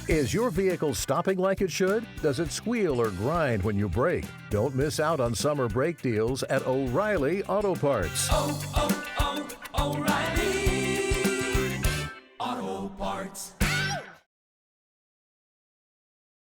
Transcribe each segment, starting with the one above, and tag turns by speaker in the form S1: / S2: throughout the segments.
S1: Is your vehicle stopping like it should? Does it squeal or grind when you brake? Don't miss out on summer brake deals at O'Reilly Auto Parts.
S2: O'Reilly Auto Parts.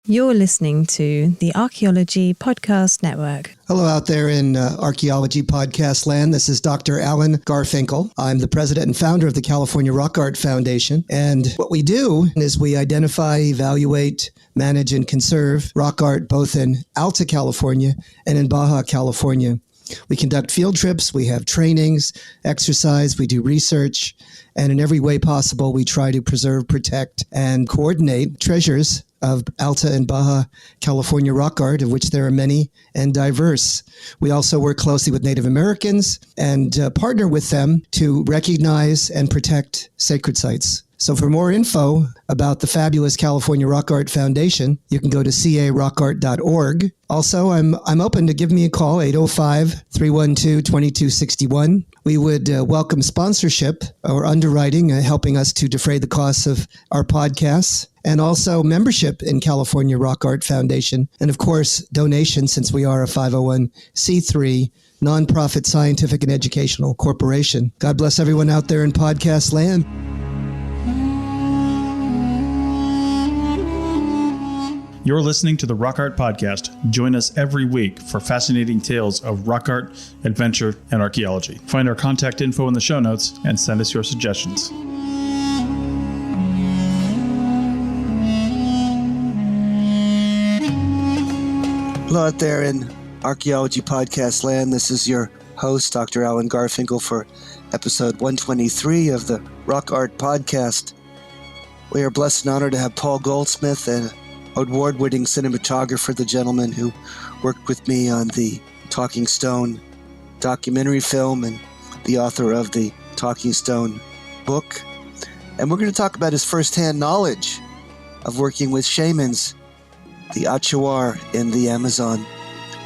S3: You're listening to the Archaeology Podcast Network.
S4: Hello out there in Archaeology Podcast land. This is Dr. Alan Garfinkel. I'm the president and founder of the California Rock Art Foundation. And what we do is we identify, evaluate, manage, and conserve rock art both in Alta California and in Baja California. We conduct field trips, we have trainings, exercise, we do research, and in every way possible, we try to preserve, protect, and coordinate treasures of Alta and Baja California rock art, of which there are many and diverse. We also work closely with Native Americans and partner with them to recognize and protect sacred sites. So for more info about the fabulous California Rock Art Foundation, you can go to carockart.org. Also, I'm open to give me a call, 805-312-2261. We would welcome sponsorship or underwriting, helping us to defray the costs of our podcasts, and also membership in California Rock Art Foundation. And of course, donations, since we are a 501c3 nonprofit scientific and educational corporation. God bless everyone out there in podcast land.
S5: You're listening to the Rock Art Podcast. Join us every week for fascinating tales of rock art, adventure, and archaeology. Find our contact info in the show notes and send us your suggestions.
S4: Hello out there in Archaeology Podcast land. This is your host, Dr. Alan Garfinkel, for episode 123 of the Rock Art Podcast. We are blessed and honored to have Paul Goldsmith, an award-winning cinematographer, the gentleman who worked with me on the Talking Stone documentary film and the author of the Talking Stone book. And we're going to talk about his firsthand knowledge of working with shamans, the Achuar in the Amazon,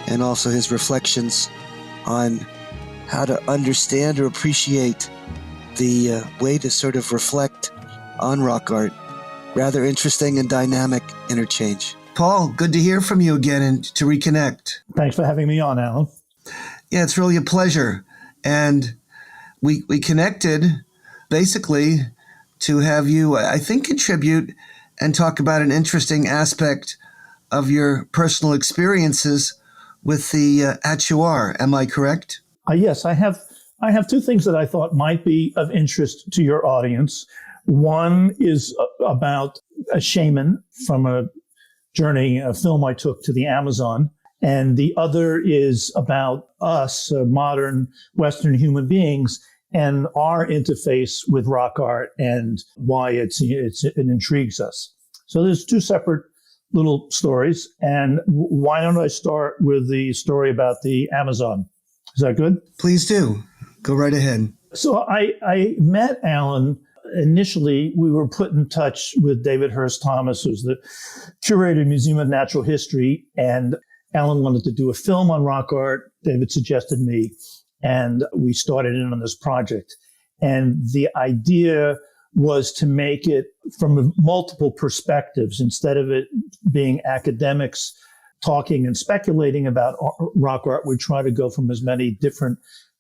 S4: and also his reflections on how to understand or appreciate the way to sort of reflect on rock art. Rather interesting and dynamic interchange. Paul, good to hear from you again and to reconnect.
S6: Thanks for having me on, Alan.
S4: Yeah, it's really a pleasure. And we connected basically to have you, I think, contribute and talk about an interesting aspect of your personal experiences with the Achuar. Am I correct?
S6: Yes, I have two things that I thought might be of interest to your audience. One is about a shaman from a journey, a film I took to the Amazon. And the other is about us, modern Western human beings, and our interface with rock art and why it intrigues us. So there's two separate little stories. And why don't I start with the story about the Amazon? Is that good?
S4: Please do. Go right ahead.
S6: So I met Alan. Initially, we were put in touch with David Hurst Thomas, who's the curator of Museum of Natural History, and Alan wanted to do a film on rock art. David suggested me, and we started in on this project. And the idea was to make it from multiple perspectives. Instead of it being academics talking and speculating about rock art, we try to go from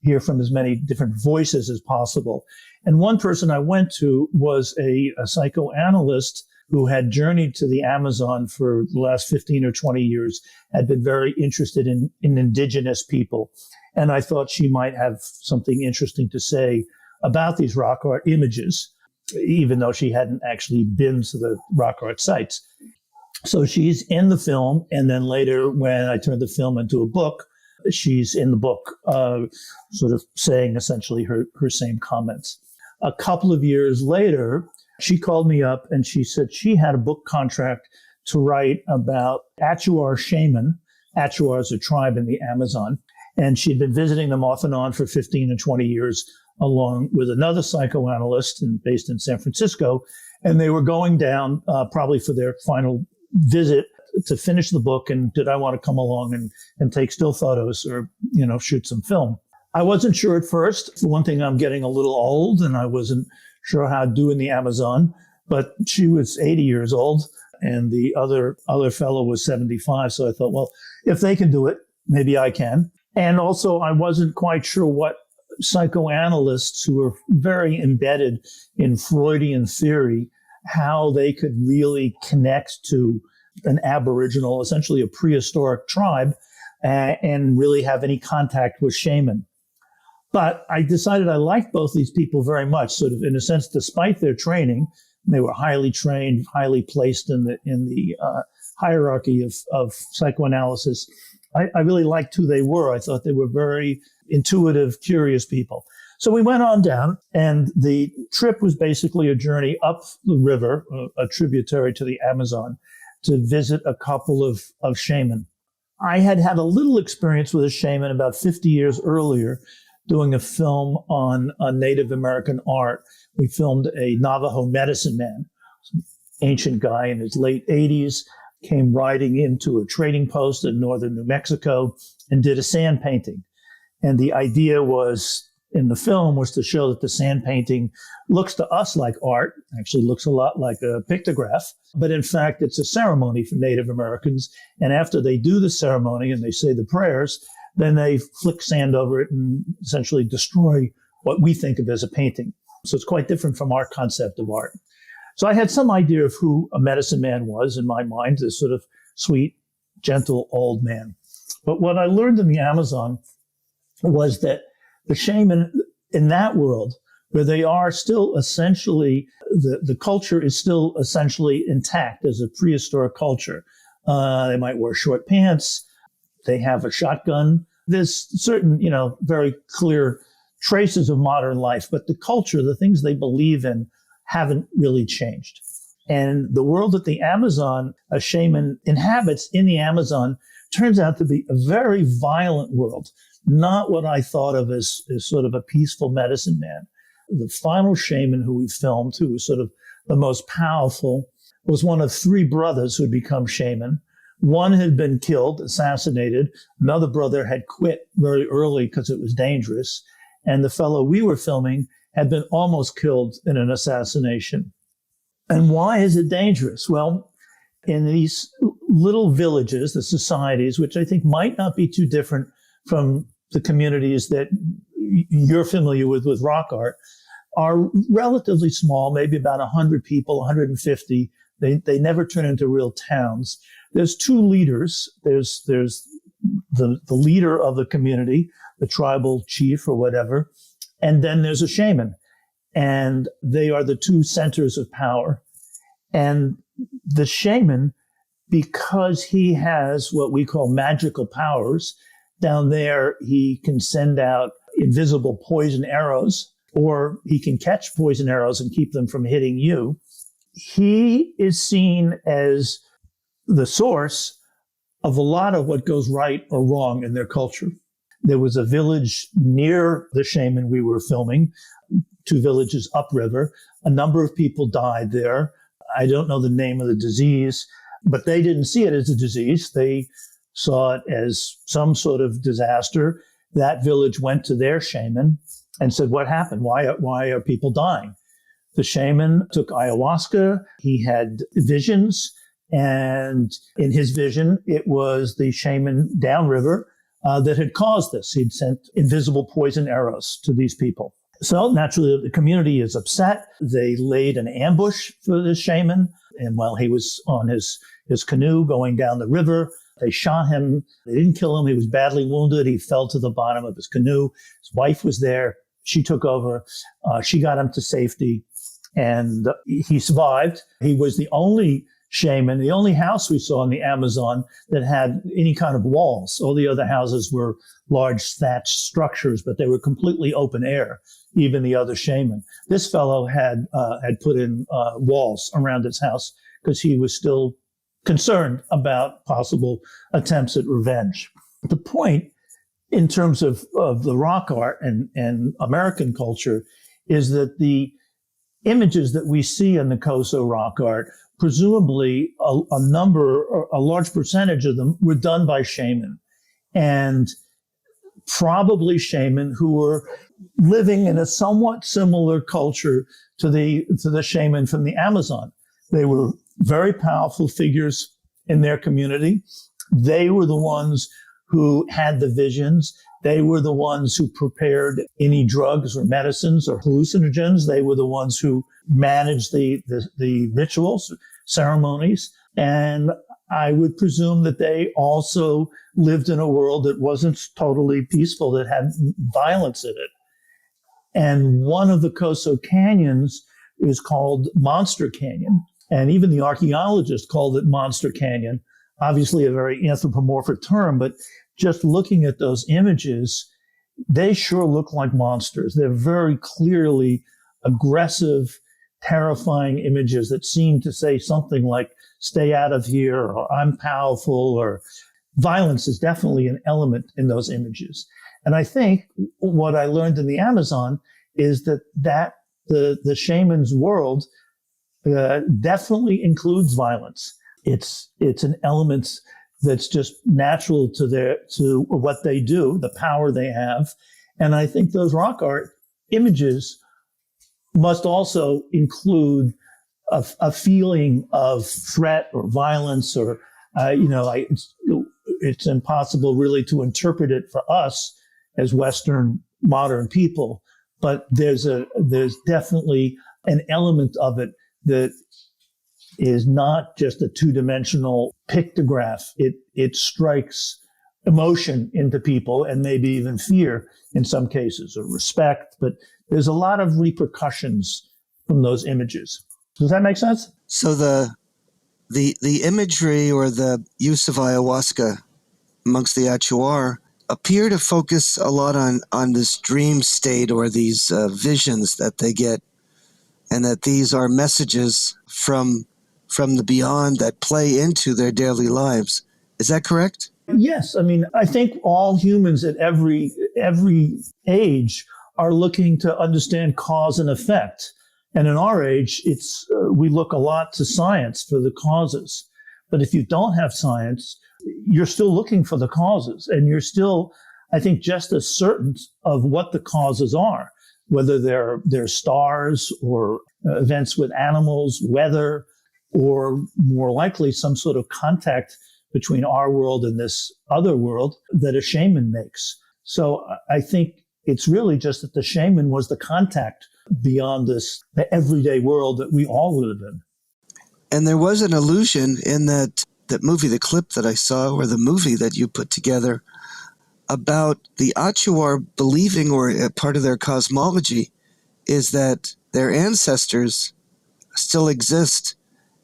S6: hear from as many different voices as possible. And one person I went to was a psychoanalyst who had journeyed to the Amazon for the last 15 or 20 years, had been very interested in indigenous people. And I thought she might have something interesting to say about these rock art images, even though she hadn't actually been to the rock art sites. So she's in the film. And then later, when I turned the film into a book, she's in the book, sort of saying essentially her same comments. A couple of years later, she called me up and she said she had a book contract to write about Achuar shaman. Achuar is a tribe in the Amazon. And she'd been visiting them off and on for 15 and 20 years, along with another psychoanalyst based in San Francisco. And they were going down probably for their final visit to finish the book. And did I want to come along and take still photos or, shoot some film? I wasn't sure at first. For one thing, I'm getting a little old and I wasn't sure how to do in the Amazon. But she was 80 years old, and the other fellow was 75. So I thought, well, if they can do it, maybe I can. And also, I wasn't quite sure what psychoanalysts who were very embedded in Freudian theory, how they could really connect to an Aboriginal, essentially a prehistoric tribe, and really have any contact with shaman. But I decided I liked both these people very much, sort of in a sense, despite their training. They were highly trained, highly placed in the hierarchy of psychoanalysis. I really liked who they were. I thought they were very intuitive, curious people. So we went on down, and the trip was basically a journey up the river, a tributary to the Amazon, to visit a couple of shaman. I had had a little experience with a shaman about 50 years earlier, doing a film on Native American art. We filmed a Navajo medicine man, an ancient guy in his late 80s, came riding into a trading post in northern New Mexico and did a sand painting. And the idea was, in the film, was to show that the sand painting looks to us like art, actually looks a lot like a pictograph, but in fact, it's a ceremony for Native Americans. And after they do the ceremony and they say the prayers, then they flick sand over it and essentially destroy what we think of as a painting. So it's quite different from our concept of art. So I had some idea of who a medicine man was in my mind, this sort of sweet, gentle old man. But what I learned in the Amazon was that the shaman in that world, where they are still essentially, the culture is still essentially intact as a prehistoric culture. They might wear short pants. They have a shotgun. There's certain, very clear traces of modern life, but the culture, the things they believe in, haven't really changed. And the world that the Amazon, a shaman inhabits in the Amazon, turns out to be a very violent world, not what I thought of as sort of a peaceful medicine man. The final shaman who we filmed, who was sort of the most powerful, was one of three brothers who had become shaman. One had been killed, assassinated. Another brother had quit very early because it was dangerous. And the fellow we were filming had been almost killed in an assassination. And why is it dangerous? Well, in these little villages, the societies, which I think might not be too different from the communities that you're familiar with rock art, are relatively small, maybe about 100 people, 150. They never turn into real towns. There's two leaders. There's the leader of the community, the tribal chief or whatever, and then there's a shaman. And they are the two centers of power. And the shaman, because he has what we call magical powers, down there he can send out invisible poison arrows, or he can catch poison arrows and keep them from hitting you. He is seen as the source of a lot of what goes right or wrong in their culture. There was a village near the shaman we were filming, 2 villages upriver. A number of people died there. I don't know the name of the disease, but they didn't see it as a disease. They saw it as some sort of disaster. That village went to their shaman and said, what happened? Why are people dying? The shaman took ayahuasca. He had visions. And in his vision, it was the shaman downriver that had caused this. He'd sent invisible poison arrows to these people. So naturally, the community is upset. They laid an ambush for the shaman. And while he was on his canoe going down the river, they shot him. They didn't kill him. He was badly wounded. He fell to the bottom of his canoe. His wife was there. She took over. She got him to safety. And he survived. He was the only shaman, the only house we saw in the Amazon that had any kind of walls. All the other houses were large thatched structures, but they were completely open air, even the other shaman. This fellow had put in walls around his house because he was still concerned about possible attempts at revenge. The point in terms of the rock art and American culture is that the images that we see in the Koso rock art, presumably a large percentage of them were done by shaman. And probably shaman who were living in a somewhat similar culture to the shaman from the Amazon. They were very powerful figures in their community. They were the ones who had the visions. They were the ones who prepared any drugs or medicines or hallucinogens. They were the ones who managed the rituals, ceremonies. And I would presume that they also lived in a world that wasn't totally peaceful, that had violence in it. And one of the Coso canyons is called Monster Canyon. And even the archaeologists called it Monster Canyon. Obviously a very anthropomorphic term, but just looking at those images, they sure look like monsters. They're very clearly aggressive, terrifying images that seem to say something like, stay out of here, or I'm powerful, or violence is definitely an element in those images. And I think what I learned in the Amazon is that the shaman's world definitely includes violence. It's an element that's just natural to what they do, the power they have. And I think those rock art images must also include a feeling of threat or violence, or it's impossible really to interpret it for us as Western modern people. But there's definitely an element of it that is not just a two-dimensional pictograph. It strikes emotion into people, and maybe even fear in some cases, or respect. But there's a lot of repercussions from those images. Does that make sense?
S4: So the imagery or the use of ayahuasca amongst the Achuar appear to focus a lot on this dream state, or these visions that they get, and that these are messages from the beyond that play into their daily lives. Is that correct?
S6: Yes. I mean, I think all humans at every age are looking to understand cause and effect. And in our age, we look a lot to science for the causes. But if you don't have science, you're still looking for the causes, and you're still, I think, just as certain of what the causes are, whether they're stars or events with animals, weather, or more likely some sort of contact between our world and this other world that a shaman makes. So I think it's really just that the shaman was the contact beyond the everyday world that we all live in.
S4: And there was an allusion in that movie, the clip that I saw, or the movie that you put together, about the Achuar believing, or a part of their cosmology, is that their ancestors still exist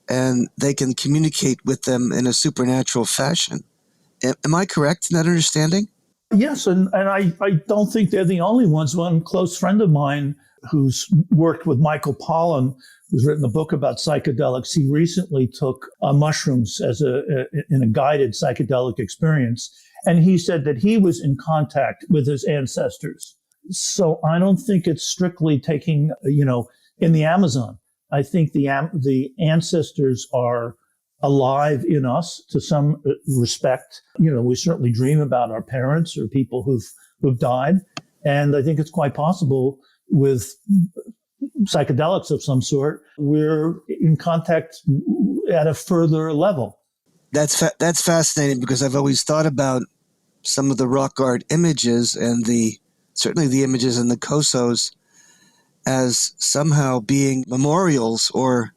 S4: and they can communicate with them in a supernatural fashion. Am I correct in that understanding?
S6: Yes, and I don't think they're the only ones. One close friend of mine who's worked with Michael Pollan, who's written a book about psychedelics, he recently took mushrooms in a guided psychedelic experience. And he said that he was in contact with his ancestors. So I don't think it's strictly taking, in the Amazon. I think the ancestors are alive in us to some respect. We certainly dream about our parents or people who've died. And I think it's quite possible with psychedelics of some sort, we're in contact at a further level.
S4: That's fascinating, because I've always thought about some of the rock art images, and certainly the images in the Cosos, as somehow being memorials or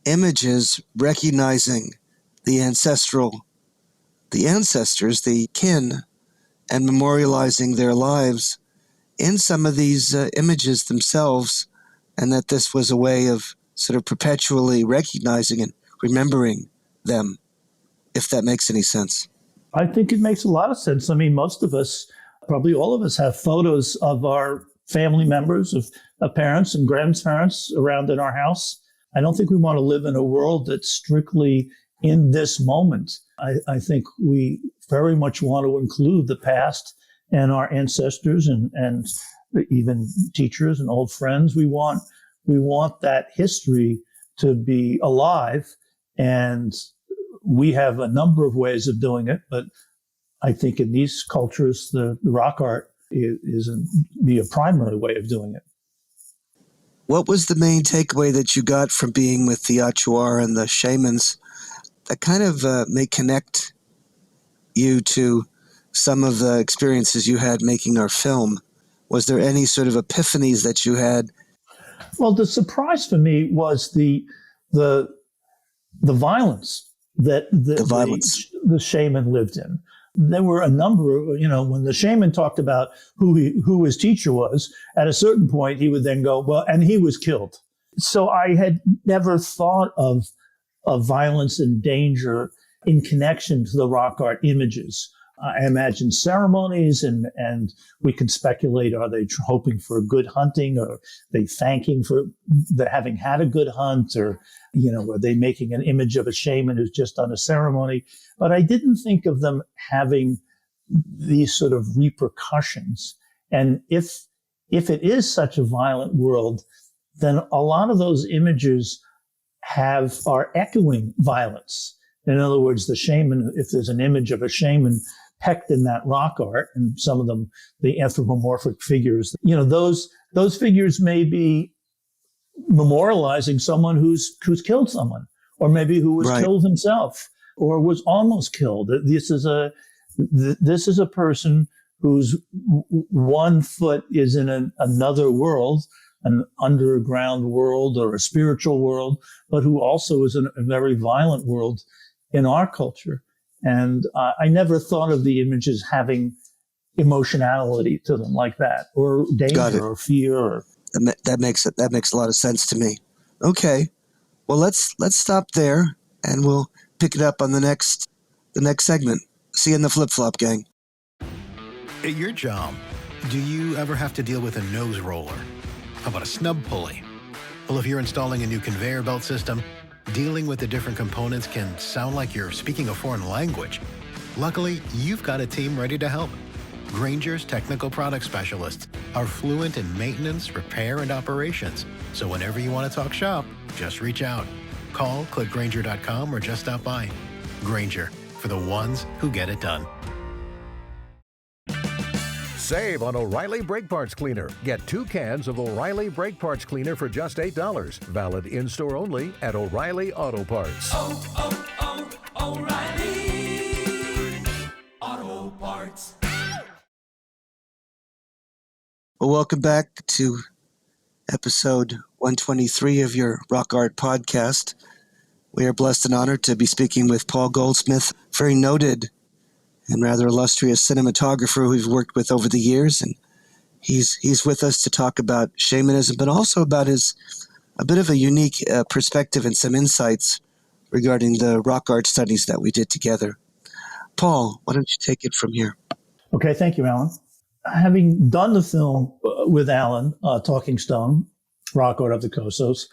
S4: images recognizing the ancestors, the kin, and memorializing their lives in some of these images themselves, and that this was a way of sort of perpetually recognizing and remembering them, if that makes any sense.
S6: I think it makes a lot of sense. I mean, most of us, probably all of us, have photos of our family members, of parents and grandparents around in our house. I don't think we want to live in a world that's strictly in this moment. I think we very much want to include the past and our ancestors and even teachers and old friends. We want that history to be alive, and we have a number of ways of doing it. But I think in these cultures, the rock art isn't be a primary way of doing it.
S4: What was the main takeaway that you got from being with the Achuar and the shamans that kind of may connect you to some of the experiences you had making our film? Was there any sort of epiphanies that you had?
S6: Well, the surprise for me was the violence that the shaman lived in. There were a number of, when the shaman talked about who his teacher was, at a certain point he would then go, well, and he was killed. So I had never thought of violence and danger in connection to the rock art images. I imagine ceremonies, and we can speculate, are they hoping for a good hunting, or are they thanking for having had a good hunt, or, are they making an image of a shaman who's just done a ceremony? But I didn't think of them having these sort of repercussions. And if it is such a violent world, then a lot of those images are echoing violence. In other words, the shaman, if there's an image of a shaman pecked in that rock art, and some of them, the anthropomorphic figures, those figures may be memorializing someone who's killed someone, or maybe who was killed himself, or was almost killed. This is a person whose one foot is in another world, an underground world or a spiritual world, but who also is in a very violent world in our culture. And I never thought of the images having emotionality to them like that, or danger or fear. Or
S4: that makes a lot of sense to me. Okay, well let's stop there, and we'll pick it up on the next segment. See you in the flip-flop, gang.
S7: At your job, do you ever have to deal with a nose roller? How about a snub pulley? Well, if you're installing a new conveyor belt system, dealing with the different components can sound like you're speaking a foreign language. Luckily, you've got a team ready to help. Grainger's technical product specialists are fluent in maintenance, repair, and operations. So whenever you want to talk shop, just reach out. Call, click Grainger.com, or just stop by. Grainger, for the ones who get it done.
S1: Save on O'Reilly Brake Parts Cleaner. Get 2 cans of O'Reilly Brake Parts Cleaner for just $8. Valid in-store only at O'Reilly Auto Parts.
S2: O'Reilly Auto Parts.
S4: Well, welcome back to episode 123 of your Rock Art Podcast. We are blessed and honored to be speaking with Paul Goldsmith, very noted and rather illustrious cinematographer who we've worked with over the years. And he's with us to talk about shamanism, but also about a bit of a unique perspective and some insights regarding the rock art studies that we did together. Paul, why don't you take it from here?
S6: Okay, thank you, Alan. Having done the film with Alan, Talking Stone, Rock Art of the Cosos,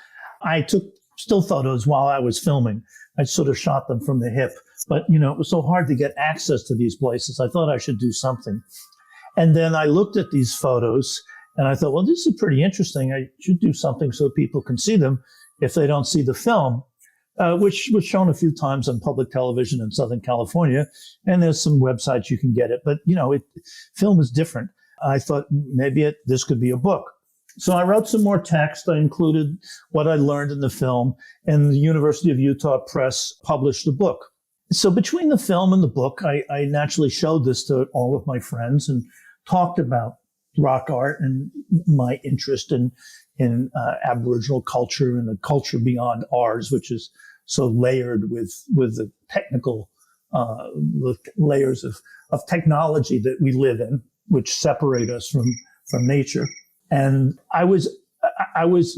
S6: I took still photos while I was filming. I sort of shot them from the hip. But, it was so hard to get access to these places. I thought I should do something. And then I looked at these photos and I thought, well, this is pretty interesting. I should do something so people can see them if they don't see the film, which was shown a few times on public television in Southern California. And there's some websites you can get it. But, film is different. I thought maybe this could be a book. So I wrote some more text. I included what I learned in the film, and the University of Utah Press published a book. So between the film and the book, I naturally showed this to all of my friends and talked about rock art and my interest in Aboriginal culture and the culture beyond ours, which is so layered with the technical layers of technology that we live in, which separate us from nature. And I was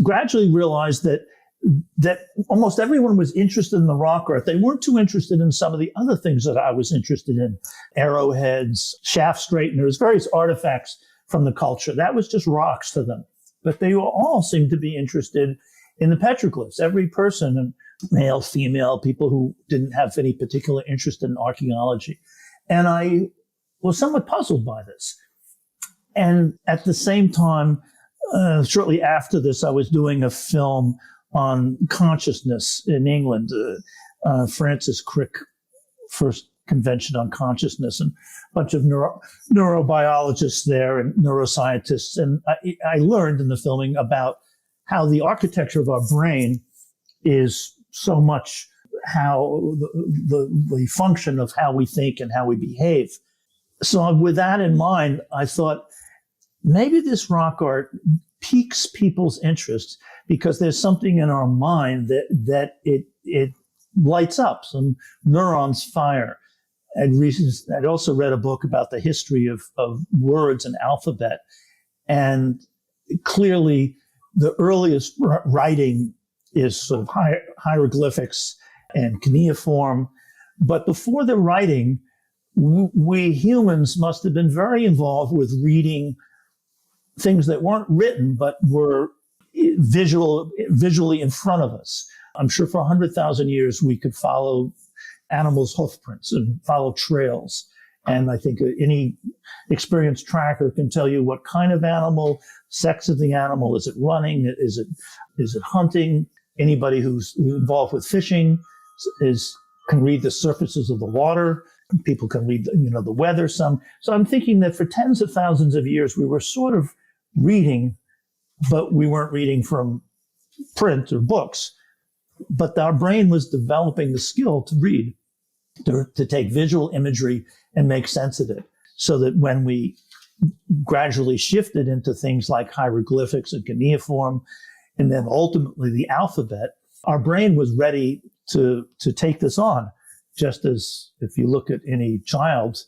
S6: gradually realized that almost everyone was interested in the rock art. They weren't too interested in some of the other things that I was interested in: arrowheads, shaft straighteners, various artifacts from the culture. That was just rocks to them. But they all seemed to be interested in the petroglyphs. Every person, and male, female, people who didn't have any particular interest in archaeology. And I was somewhat puzzled by this. And at the same time, shortly after this, I was doing a film on consciousness in England. Francis Crick first convention on consciousness, and a bunch of neurobiologists there and neuroscientists. And I learned in the filming about how the architecture of our brain is so much how the function of how we think and how we behave. So with that in mind, I thought maybe this rock art piques people's interest because there's something in our mind that it lights up, some neurons fire. I'd also read a book about the history of words and alphabet. And clearly the earliest writing is sort of hieroglyphics and cuneiform. But before the writing, we humans must have been very involved with reading things that weren't written, but were visually in front of us. I'm sure for 100,000 years, we could follow animals' hoof prints and follow trails. And I think any experienced tracker can tell you what kind of animal, sex of the animal, is it running? Is it hunting? Anybody who's involved with fishing can read the surfaces of the water. People can read, the weather some. So I'm thinking that for tens of thousands of years, we were sort of reading, but we weren't reading from print or books. But our brain was developing the skill to read, to take visual imagery and make sense of it. So that when we gradually shifted into things like hieroglyphics and cuneiform, and then ultimately the alphabet, our brain was ready to take this on. Just as if you look at any child,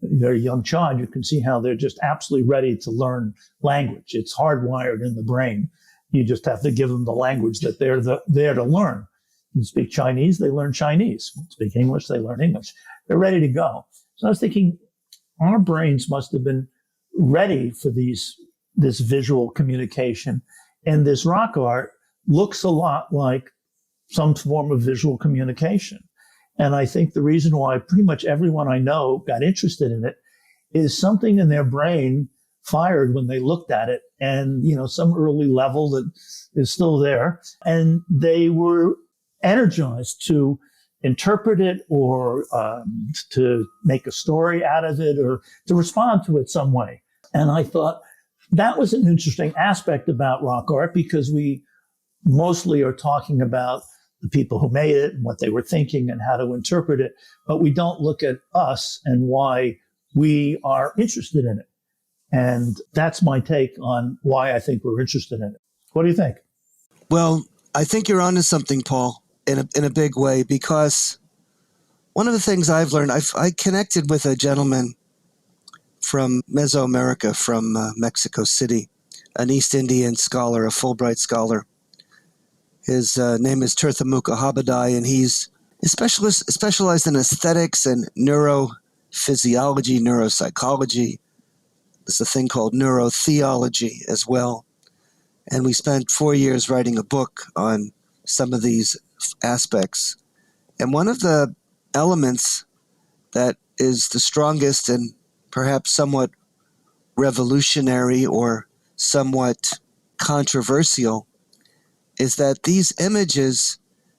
S6: a very young child, you can see how they're just absolutely ready to learn language. It's hardwired in the brain. You just have to give them the language that they're there to learn. You speak Chinese, they learn Chinese. You speak English, they learn English. They're ready to go. So I was thinking, our brains must have been ready for this visual communication. And this rock art looks a lot like some form of visual communication. And I think the reason why pretty much everyone I know got interested in it is something in their brain fired when they looked at it, and some early level that is still there, and they were energized to interpret it or to make a story out of it or to respond to it some way. And I thought that was an interesting aspect about rock art, because we mostly are talking about the people who made it and what they were thinking and how to interpret it, but we don't look at us and why we are interested in it. And that's my take on why I think we're interested in it. What do you think?
S4: Well, I think you're onto something, Paul, in a big way, because one of the things I've learned, I connected with a gentleman from Mesoamerica, from Mexico City, an East Indian scholar, a Fulbright scholar. His name is Tirthamuka Habadai, and he's specialized in aesthetics and neurophysiology, neuropsychology. There's a thing called neurotheology as well. And we spent 4 years writing a book on some of these aspects. And one of the elements that is the strongest and perhaps somewhat revolutionary or somewhat controversial is that these images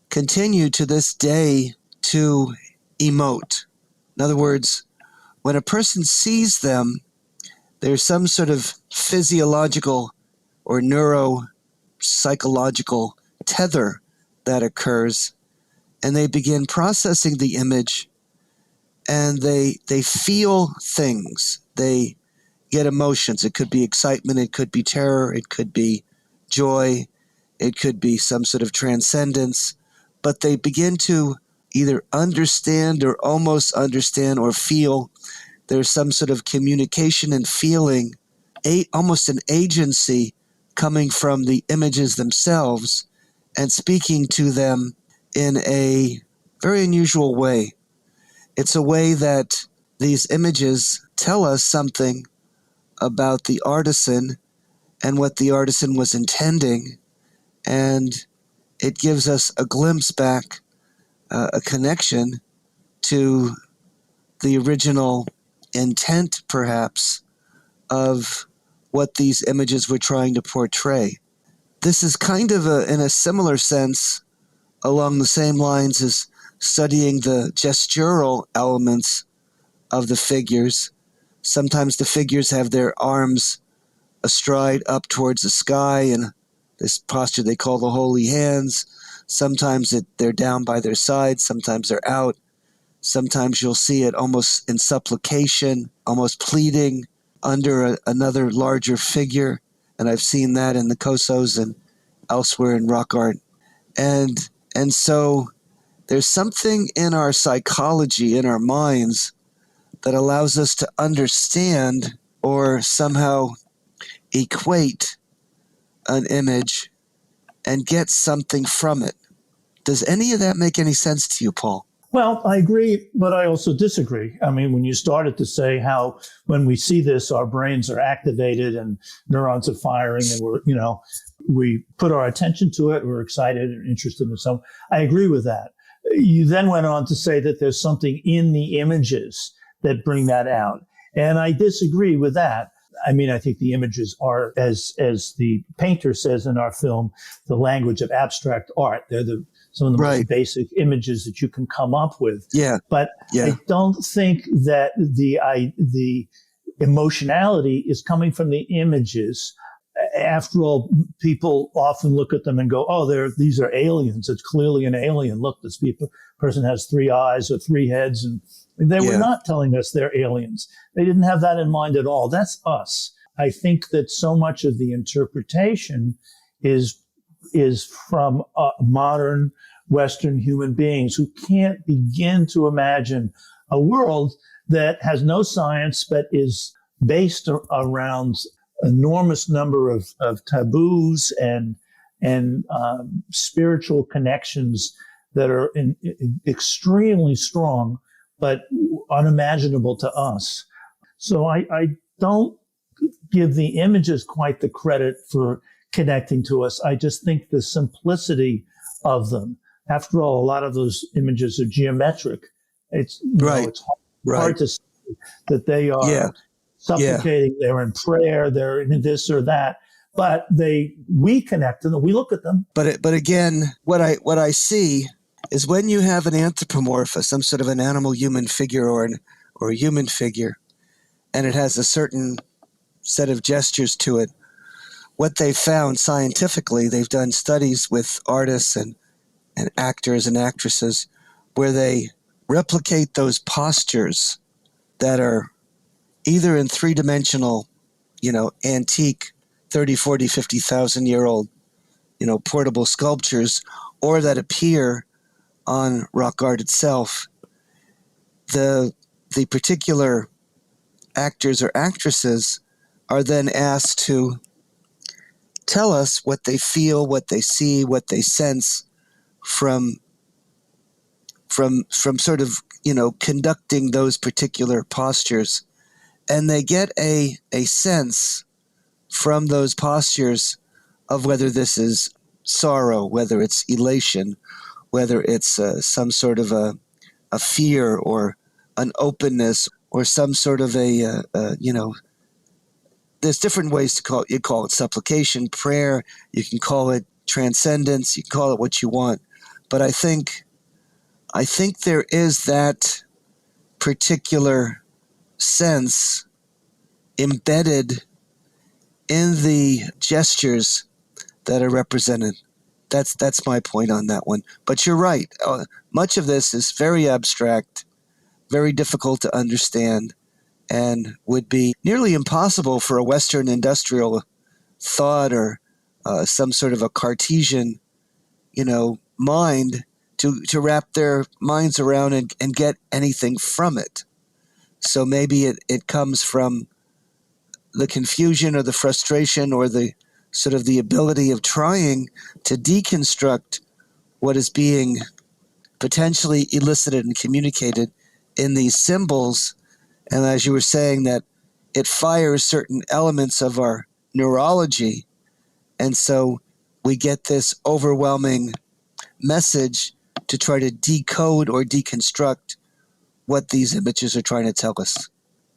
S4: continue to this day to emote. In other words, when a person sees them, there's some sort of physiological or neuropsychological tether that occurs, and they begin processing the image, and they feel things. They get emotions. It could be excitement, it could be terror, it could be joy, it could be some sort of transcendence, but they begin to either understand or almost understand or feel. There's some sort of communication and feeling, almost an agency coming from the images themselves and speaking to them in a very unusual way. It's a way that these images tell us something about the artisan and what the artisan was intending, and it gives us a glimpse back, a connection to the original intent, perhaps, of what these images were trying to portray. This is kind of in a similar sense, along the same lines as studying the gestural elements of the figures. Sometimes the figures have their arms astride up towards the sky in this posture they call the holy hands. Sometimes they're down by their sides. Sometimes they're out. Sometimes you'll see it almost in supplication, almost pleading under another larger figure. And I've seen that in the Kosos and elsewhere in rock art. And so there's something in our psychology, in our minds, that allows us to understand or somehow equate an image and get something from it. Does any of that make any sense to you, Paul?
S6: Well, I agree, but I also disagree. I mean, when you started to say how when we see this, our brains are activated and neurons are firing and we put our attention to it, we're excited and interested in some. I agree with that. You then went on to say that there's something in the images that bring that out. And I disagree with that. I mean, I think the images are, as the painter says in our film, the language of abstract art. They're some of the most basic images that you can come up with.
S4: Yeah.
S6: But I don't think that the emotionality is coming from the images. After all, people often look at them and go, "Oh, these are aliens. It's clearly an alien. Look, this person has 3 eyes or 3 heads," and they were not telling us they're aliens. They didn't have that in mind at all. That's us. I think that so much of the interpretation is from modern Western human beings who can't begin to imagine a world that has no science but is based around enormous number of taboos and spiritual connections that are extremely strong but unimaginable to us. So I don't give the images quite the credit for connecting to us. I just think the simplicity of them. After all, a lot of those images are geometric. It's it's hard to see that they are supplicating. They're in prayer. They're in this or that. But we connect to them. We look at them.
S4: But again, what I see is when you have an anthropomorph, some sort of an animal human figure or a human figure, and it has a certain set of gestures to it. What they found scientifically, they've done studies with artists and actors and actresses where they replicate those postures that are either in three-dimensional, antique 30, 40, 50,000-year-old, portable sculptures, or that appear on rock art itself. The particular actors or actresses are then asked to tell us what they feel, what they see, what they sense from sort of, conducting those particular postures. And they get a sense from those postures of whether this is sorrow, whether it's elation, whether it's some sort of a fear or an openness or some sort of there's different ways to call it. You call it supplication, prayer. You can call it transcendence. You can call it what you want. But I think there is that particular sense embedded in the gestures that are represented. That's my point on that one. But you're right. Much of this is very abstract, very difficult to understand, and would be nearly impossible for a Western industrial thought or some sort of a Cartesian, mind to wrap their minds around and get anything from it. So maybe it comes from the confusion or the frustration or the sort of the ability of trying to deconstruct what is being potentially elicited and communicated in these symbols. And as you were saying, that it fires certain elements of our neurology. And so we get this overwhelming message to try to decode or deconstruct what these images are trying to tell us.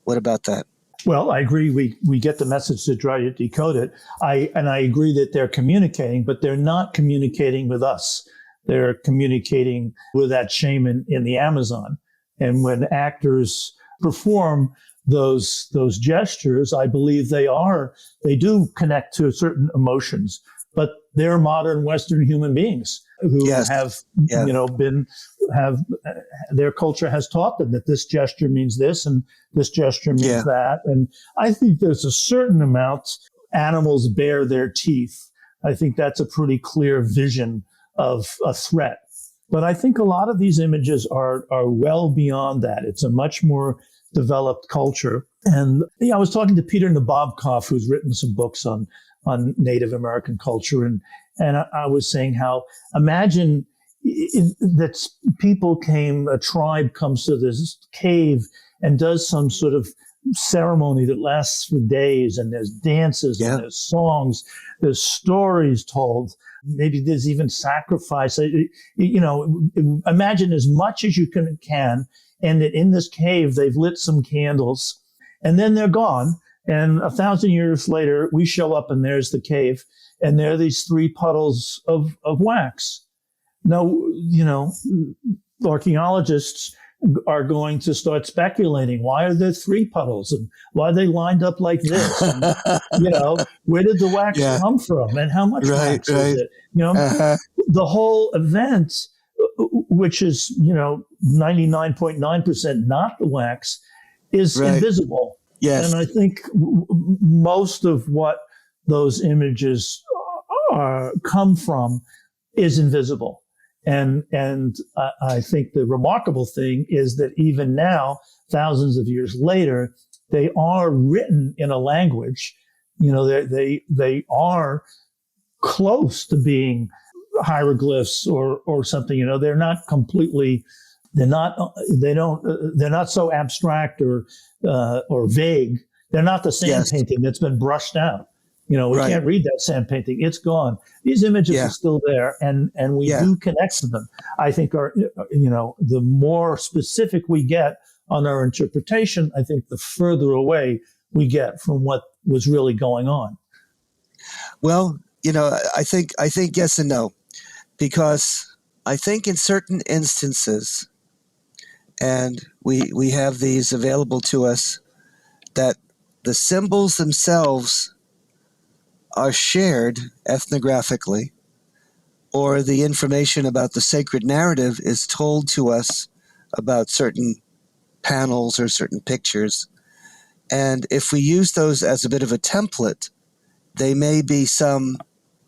S4: What about that?
S6: Well, I agree. We get the message to try to decode it. I agree that they're communicating, but they're not communicating with us. they're communicating with that shaman in the Amazon. And when actors perform those gestures, I believe they do connect to certain emotions, but they're modern Western human beings who have their culture has taught them that this gesture means this and this gesture means that. And I think there's a certain amount animals bare their teeth. I think that's a pretty clear vision of a threat. But I think a lot of these images are well beyond that. It's a much more developed culture. And I was talking to Peter Nabokov, who's written some books on Native American culture. And I was saying how, imagine that a tribe comes to this cave and does some sort of ceremony that lasts for days, and there's dances and there's songs, there's stories told. Maybe there's even sacrifice. Imagine as much as you can, and that in this cave they've lit some candles, and then they're gone. And 1,000 years later, we show up, and there's the cave, and there are these 3 puddles of wax. Now, archaeologists are going to start speculating. Why are there 3 puddles, and why are they lined up like this? And, where did the wax come from, and how much wax is it? The whole event, which is 99.9% not the wax, is invisible. Yes, and I think most of what those images come from is invisible. And I think the remarkable thing is that even now, thousands of years later, they are written in a language. They are close to being hieroglyphs or something. They're not completely. They're not so abstract or vague. They're not the sand painting that's been brushed out. We can't read that sand painting. It's gone. These images are still there, and we do connect to them. I think the more specific we get on our interpretation, I think the further away we get from what was really going on.
S4: Well, I think yes and no, because I think in certain instances, and we have these available to us, that the symbols themselves are shared ethnographically, or the information about the sacred narrative is told to us about certain panels or certain pictures. And if we use those as a bit of a template, they may be some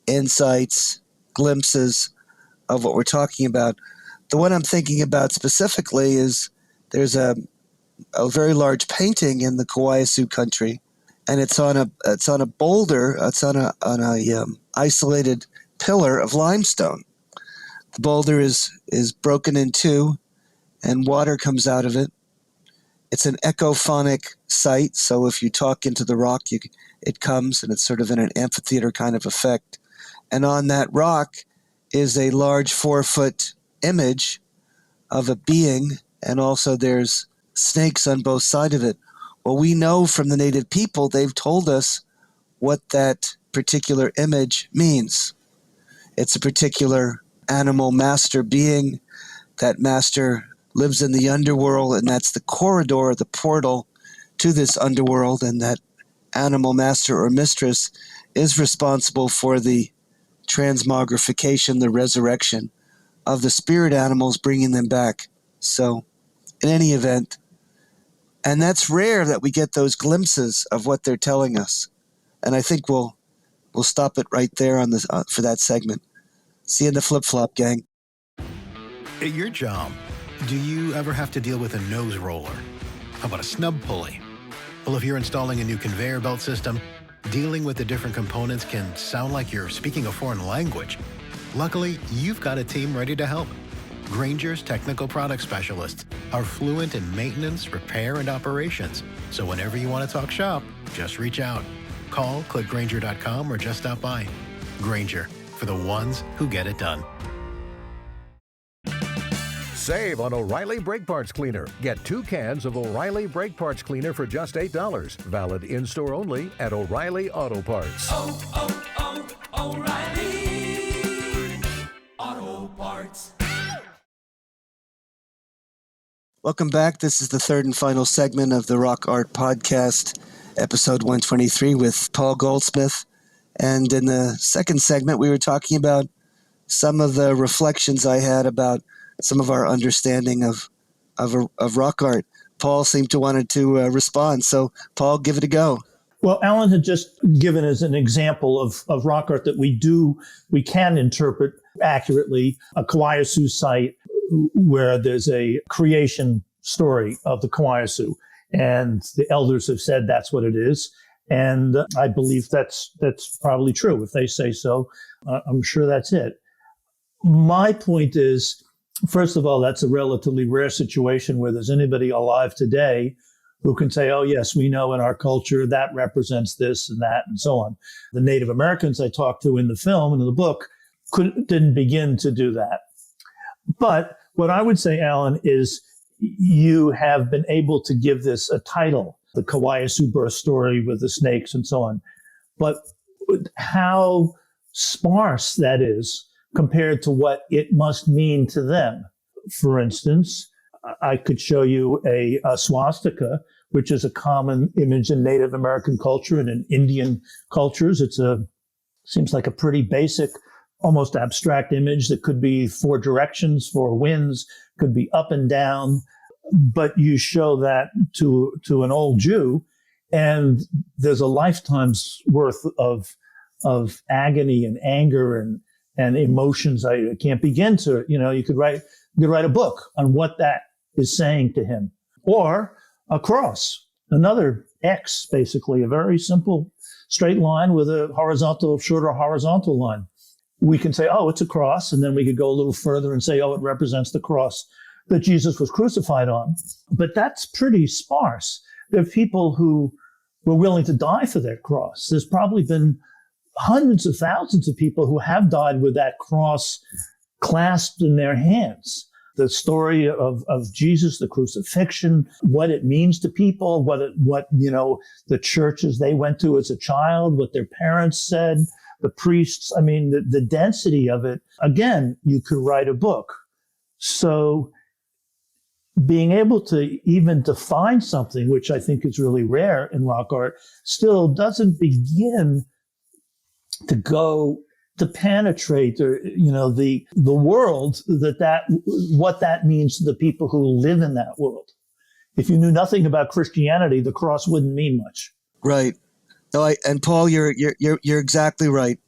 S4: insights, glimpses of what we're talking about. The one I'm thinking about specifically is there's a very large painting in the Kauai Sioux country, and it's on a boulder. It's on a isolated pillar of limestone. The boulder is broken in 2, and water comes out of it. It's an echophonic site, so if you talk into the rock, it comes, and it's sort of in an amphitheater kind of effect. And on that rock is a large 4-foot image of a being, and also there's snakes on both sides of it. Well, we know from the native people, they've told us what that particular image means. It's a particular animal master being. That master lives in the underworld, and that's the corridor, the portal to this underworld, and that animal master or mistress is responsible for the transmogrification, the resurrection of the spirit animals, bringing them back. So in any event, and that's rare that we get those glimpses of what they're telling us. And I think we'll stop it right there on this for that segment. See you in the flip-flop, gang.
S7: At your job, do you ever have to deal with a nose roller? How about a snub pulley? Well, if you're installing a new conveyor belt system, dealing with the different components can sound like you're speaking a foreign language. Luckily, you've got a team ready to help. Grainger's technical product specialists are fluent in maintenance, repair, and operations. So whenever you want to talk shop, just reach out. Call, click Grainger.com, or just stop by. Grainger, for the ones who get it done.
S1: Save on O'Reilly Brake Parts Cleaner. Get 2 cans of O'Reilly Brake Parts Cleaner for just $8. Valid in-store only at O'Reilly Auto Parts.
S2: Oh, oh, oh, O'Reilly Auto Parts.
S4: Welcome back. This is the third and final segment of the Rock Art Podcast, episode 123 with Paul Goldsmith. And in the second segment, we were talking about some of the reflections I had about some of our understanding of rock art. Paul seemed to wanted to respond. So, Paul, give it a go.
S6: Well, Alan had just given us an example of rock art that we can interpret accurately, a Kawayasu site where there's a creation story of the Kawayasu. And the elders have said that's what it is. And I believe that's probably true. If they say so, I'm sure that's it. My point is, first of all, that's a relatively rare situation where there's anybody alive today who can say, oh, yes, we know in our culture that represents this and that and so on. The Native Americans I talked to in the film and in the book didn't begin to do that. But what I would say, Alan, is you have been able to give this a title, the Kawayasu birth story with the snakes and so on. But how sparse that is compared to what it must mean to them. For instance, I could show you a swastika, which is a common image in Native American culture and in Indian cultures. Seems like a pretty basic, almost abstract image that could be 4 directions, 4 winds, could be up and down. But you show that to an old Jew, and there's a lifetime's worth of agony and anger and emotions I can't begin to. You could write a book on what that is saying to him, or a cross, another X, basically a very simple straight line with a shorter horizontal line. We can say, oh, it's a cross, and then we could go a little further and say, oh, it represents the cross that Jesus was crucified on. But that's pretty sparse. There are people who were willing to die for that cross. There's probably been hundreds of thousands of people who have died with that cross clasped in their hands. The story of Jesus, the crucifixion, what it means to people, what the churches they went to as a child, what their parents said, the priests. I mean, the density of it. Again, you could write a book. So being able to even define something, which I think is really rare in rock art, still doesn't begin to go to penetrate the world what that means to the people who live in that world. If you knew nothing about Christianity, the cross wouldn't mean much.
S4: Right. No, and Paul, you're exactly right.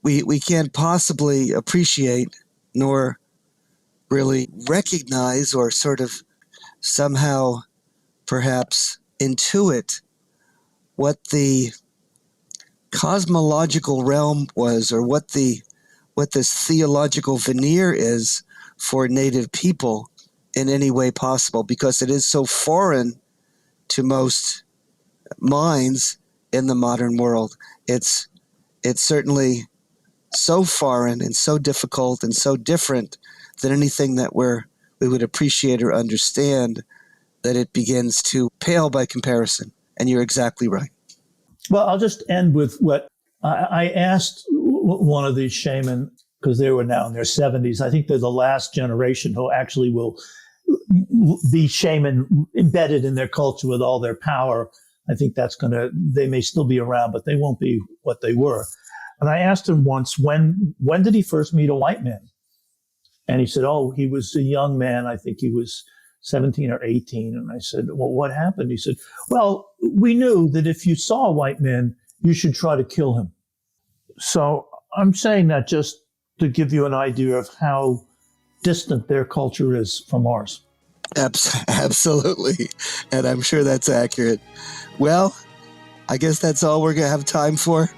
S4: We can't possibly appreciate nor really recognize or sort of somehow perhaps intuit what the cosmological realm was, or what this theological veneer is for Native people in any way possible, because it is so foreign to most minds in the modern world. It's certainly so foreign and so difficult and so different than anything that we would appreciate or understand, that it begins to pale by comparison. And you're exactly right.
S6: Well, I'll just end with what I asked one of these shaman, because they were now in their 70s. I think they're the last generation who actually will be shaman embedded in their culture with all their power. I think they may still be around, but they won't be what they were. And I asked him once, when did he first meet a white man? And he said, oh, he was a young man. I think he was 17 or 18. And I said, well, what happened? He said, well, we knew that if you saw a white man, you should try to kill him. So I'm saying that just to give you an idea of how distant their culture is from ours.
S4: Absolutely. And I'm sure that's accurate. Well, I guess that's all we're going to have time for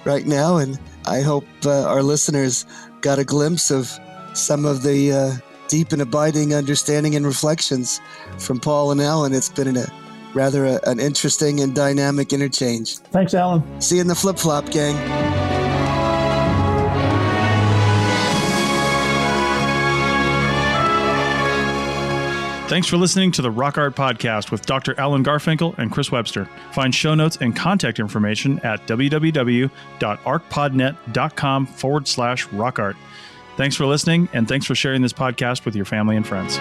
S4: right now. And I hope our listeners got a glimpse of some of the deep and abiding understanding and reflections from Paul and Alan. It's been an interesting and dynamic interchange.
S6: Thanks, Alan.
S4: See you in the flip-flop, gang.
S5: Thanks for listening to the Rock Art Podcast with Dr. Alan Garfinkel and Chris Webster. Find show notes and contact information at www.arcpodnet.com/rockart. Thanks for listening, and thanks for sharing this podcast with your family and friends.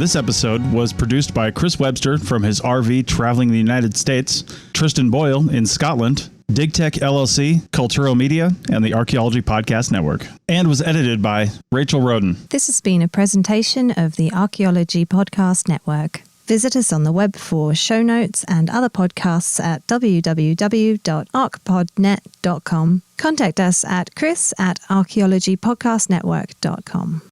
S5: This episode was produced by Chris Webster from his RV traveling the United States, Tristan Boyle in Scotland, DigTech LLC, Cultural Media, and the Archaeology Podcast Network, and was edited by Rachel Roden.
S3: This has been a presentation of the Archaeology Podcast Network. Visit us on the web for show notes and other podcasts at www.archpodnet.com. Contact us at chris@archaeologypodcastnetwork.com.